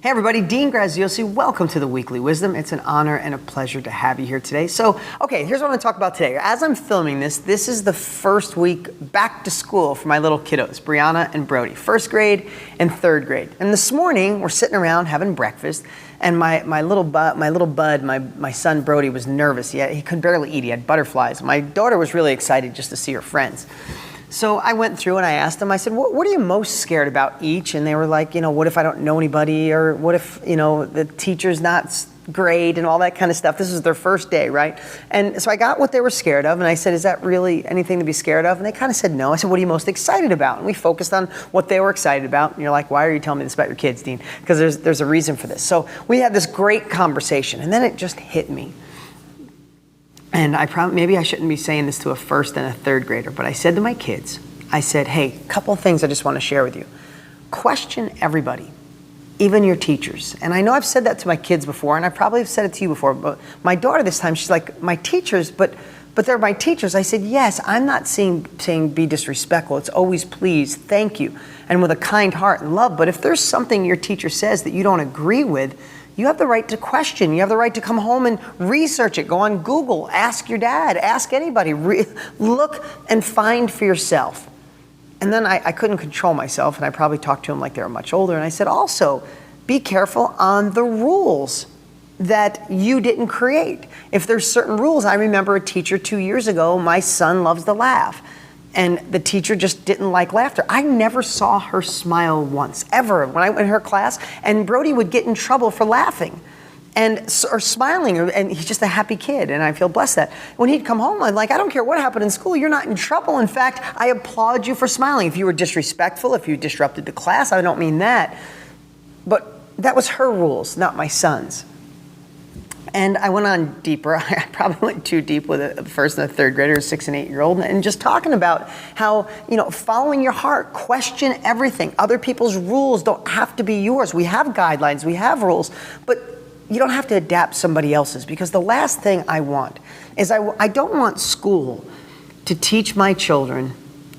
Hey everybody, Dean Graziosi. Welcome to the Weekly Wisdom. It's an honor and a pleasure to have you here today. So, here's what I'm going to talk about today. As I'm filming this is the first week back to school for my little kiddos, Brianna and Brody, first grade and third grade. And this morning, we're sitting around having breakfast, and my little bud, my son Brody, was nervous. He could barely eat. He had butterflies. My daughter was really excited just to see her friends. So I went through and I asked them, I said, what are you most scared about each? And they were like, what if I don't know anybody? Or what if, the teacher's not great and all that kind of stuff. This is their first day, right? And so I got what they were scared of. And I said, is that really anything to be scared of? And they kind of said no. I said, what are you most excited about? And we focused on what they were excited about. And you're like, why are you telling me this about your kids, Dean? Because there's a reason for this. So we had this great conversation. And then it just hit me. And maybe I shouldn't be saying this to a first and a third grader, but I said to my kids, I said, hey, a couple of things I just want to share with you. Question everybody, even your teachers. And I know I've said that to my kids before, and I probably have said it to you before, but my daughter this time, she's like, my teachers, but they're my teachers. I said, yes, I'm not saying be disrespectful. It's always please, thank you, and with a kind heart and love. But if there's something your teacher says that you don't agree with, you have the right to question. You have the right to come home and research it. Go on Google, ask your dad, ask anybody. Look and find for yourself. And then I couldn't control myself, and I probably talked to them like they were much older. And I said, also, be careful on the rules that you didn't create. If there's certain rules, I remember a teacher 2 years ago, my son loves to laugh. And the teacher just didn't like laughter. I never saw her smile once, ever, when I went in her class. And Brody would get in trouble for laughing or smiling, and he's just a happy kid, and I feel blessed that. When he'd come home, I'm like, I don't care what happened in school, you're not in trouble. In fact, I applaud you for smiling. If you were disrespectful, if you disrupted the class, I don't mean that. But that was her rules, not my son's. And I went on deeper. I probably went too deep with a first and a third grader, a 6 and 8 year old, and just talking about how, following your heart, question everything. Other people's rules don't have to be yours. We have guidelines, we have rules, but you don't have to adapt somebody else's, because the last thing I want is I don't want school to teach my children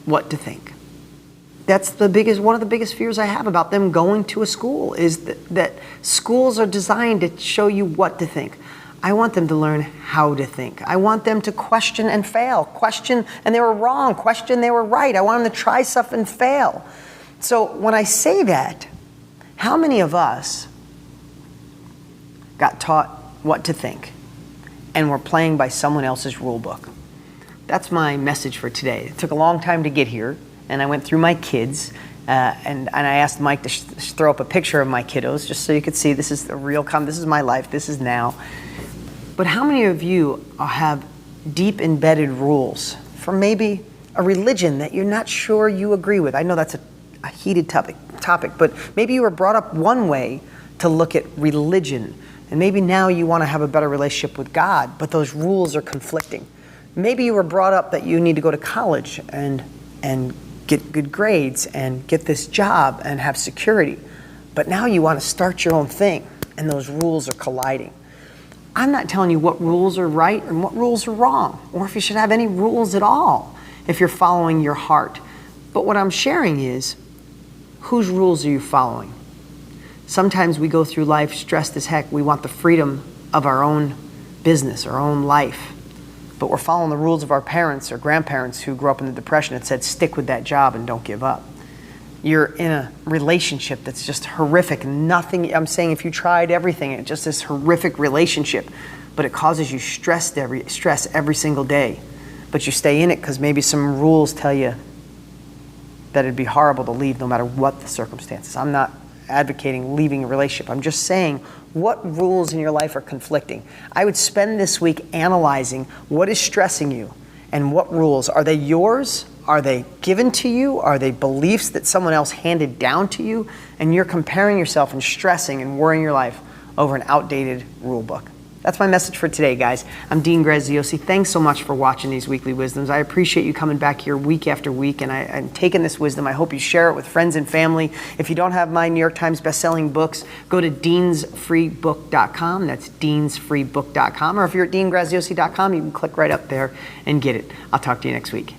what to think. That's one of the biggest fears I have about them going to a school, is that schools are designed to show you what to think. I want them to learn how to think. I want them to question and fail. Question and they were wrong. Question they were right. I want them to try stuff and fail. So when I say that, how many of us got taught what to think and were playing by someone else's rule book? That's my message for today. It took a long time to get here. And I went through my kids, and I asked Mike to throw up a picture of my kiddos, just so you could see this is the real this is my life, this is now. But how many of you have deep embedded rules for maybe a religion that you're not sure you agree with? I know that's a heated topic, but maybe you were brought up one way to look at religion, and maybe now you want to have a better relationship with God, but those rules are conflicting. Maybe you were brought up that you need to go to college and get good grades and get this job and have security. But now you want to start your own thing, and those rules are colliding. I'm not telling you what rules are right and what rules are wrong, or if you should have any rules at all if you're following your heart. But what I'm sharing is, whose rules are you following? Sometimes we go through life stressed as heck. We want the freedom of our own business, our own life. But we're following the rules of our parents or grandparents who grew up in the Depression that said, stick with that job and don't give up. You're in a relationship that's just horrific. I'm saying if you tried everything, it's just this horrific relationship, but it causes you stress every single day. But you stay in it because maybe some rules tell you that it'd be horrible to leave no matter what the circumstances. I'm not advocating leaving a relationship. I'm just saying, what rules in your life are conflicting? I would spend this week analyzing what is stressing you and what rules. Are they yours? Are they given to you? Are they beliefs that someone else handed down to you? And you're comparing yourself and stressing and worrying your life over an outdated rule book. That's my message for today, guys. I'm Dean Graziosi. Thanks so much for watching these weekly wisdoms. I appreciate you coming back here week after week and taking this wisdom. I hope you share it with friends and family. If you don't have my New York Times bestselling books, go to deansfreebook.com. That's deansfreebook.com. Or if you're at deangraziosi.com, you can click right up there and get it. I'll talk to you next week.